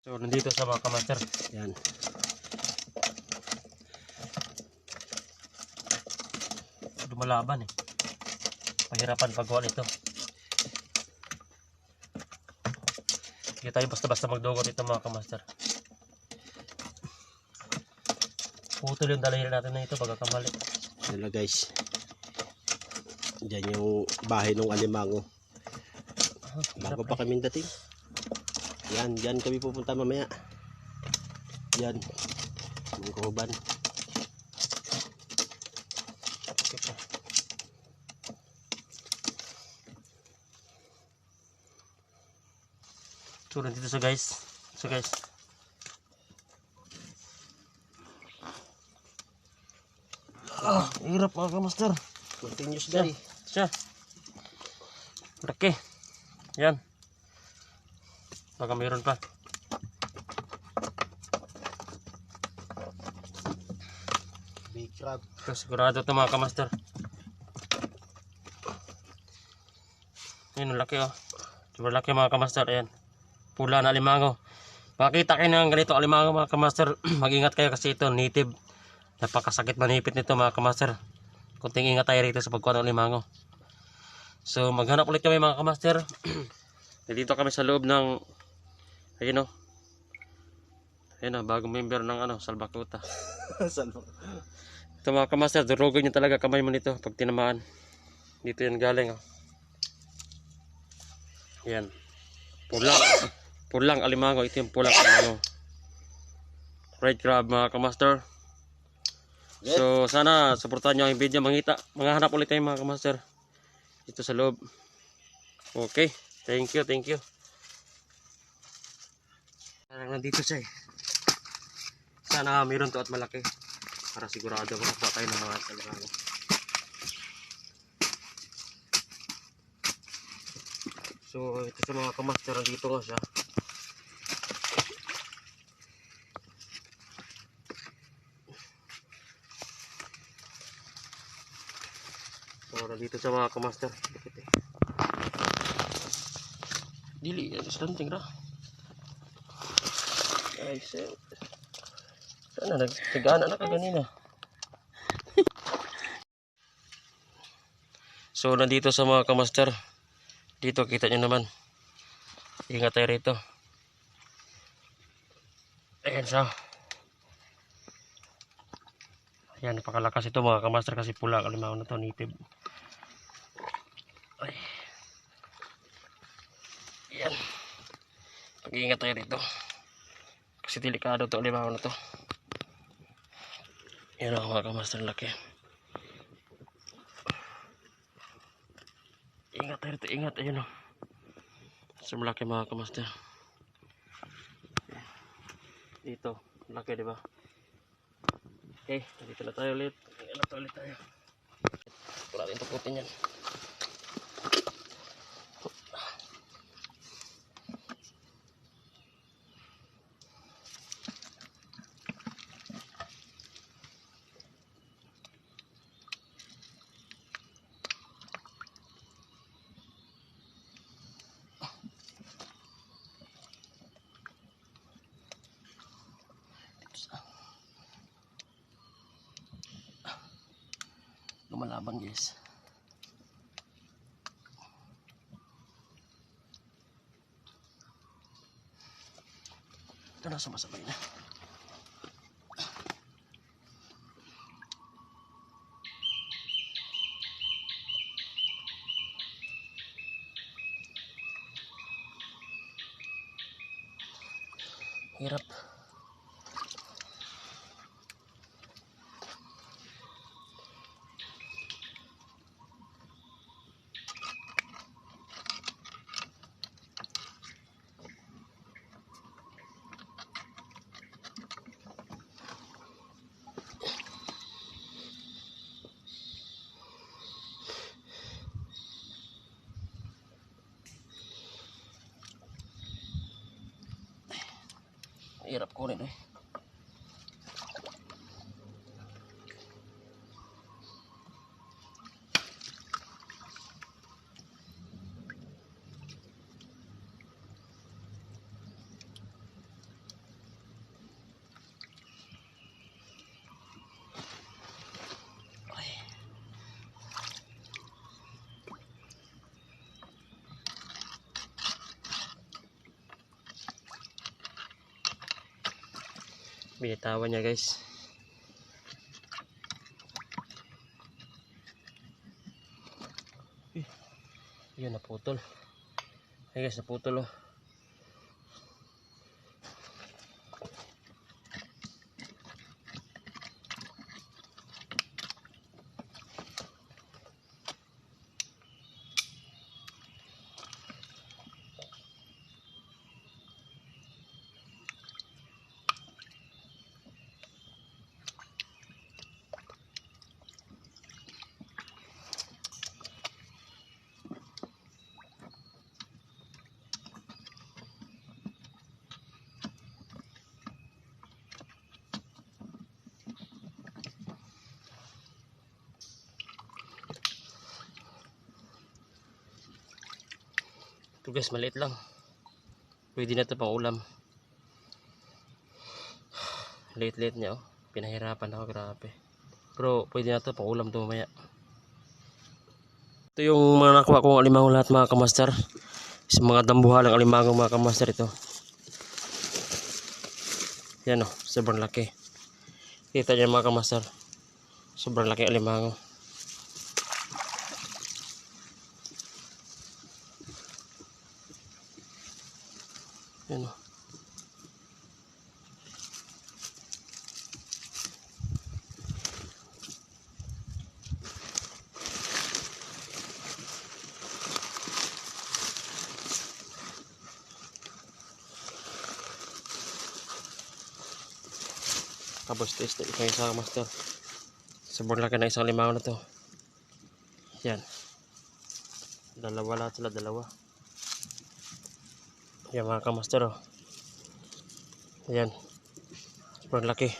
So nandito sa mga kamaster. Yan. Lumalaban eh. Pahirapan paggawa nito. Hindi tayo basta-basta magdugo dito mga kamaster. Putol yung daliri natin na ito pagkakamali. Yan lang guys. Diyan yung bahay ng alimango. Bago pa kami dating. Yan, diyan kami pupunta mamaya. Yan. Yung kuhuban. So nandito sa guys. So guys. Hirap mga kamaster. Continuous guys. Siya. Laki. Yan. Baka mayroon pa. Big crab. So, sigurado ito mga kamaster. Yan, laki oh. Super laki mga kamaster. Ayan. Pula na alimango. Makita kayo ng ganito alimango mga kamaster. Mag-ingat kayo kasi ito native. Napakasakit manipit nito mga kamaster. Kunting ingat tayo rito sa pagkuha ng alimango. So maghanap ulit kami mga kamaster. Dito kami sa loob ng ayun o. Ayun o, bagong member ng Salbakuta. Ito mga kamaster, durugin nyo talaga kamay mo nito pag tinamaan. Dito yan galing o. Yan. Pulang alimango. Ito yung pulang alimango. Red crab mga kamaster. So sana suportahan nyo ang video. Manghanap ulit tayo mga kamaster dito sa loob. Okay. Thank you. Parang nandito siya eh. Sana mayroon to at malaki. Para sigurado makakuha tayo ng mga alimango. So ito sa mga kamaster, dito nga siya. So nandito sa mga kamaster. Dili, slanting ra. Ay, sana nagtagana na ka ganina. So nandito sa mga kamaster. Dito kita nyo naman. Ingat tayo rito. Ayan siya. Ayan, napakalakas ito mga kamaster kasi pula kalimango na to, native. Ay. Ayan. Pag-iingat tayo rito. Kasi delikado to kalimango na to. Ayan ako mga kamaster, laki. Ingat tayo rito, ingat. Ayun o. So malaki mga kamaster. Dito, laki diba? Okay, dito na tayo ulit. Ingat ulit tayo. Wala rin taputin yan. Lumalaban guys. Ito na, sumasabay na. Hirap. Hirap kunin eh. Binitawan niya guys. Yun, naputol. Ay guys, naputol oh. Ito guys, maliit lang. Pwede na ito pang ulam. Late niya oh. Pinahirapan ako, grabe. Pero pwede na ito pang ulam ito mamaya. Ito yung mga nakuha kong alimango lahat mga kamaster. Sa mga dambuhalang alimango mga kamaster ito. Yan oh, sobrang laki. Kita niyo mga kamaster. Sobrang laki alimango. Yan o. Tapos test ito yung isang master. Sobrang laki na isang limango na to. Yan. Dalawa lahat sila, dalawa. Yan mga kamaster oh. Yan. Sobrang laki.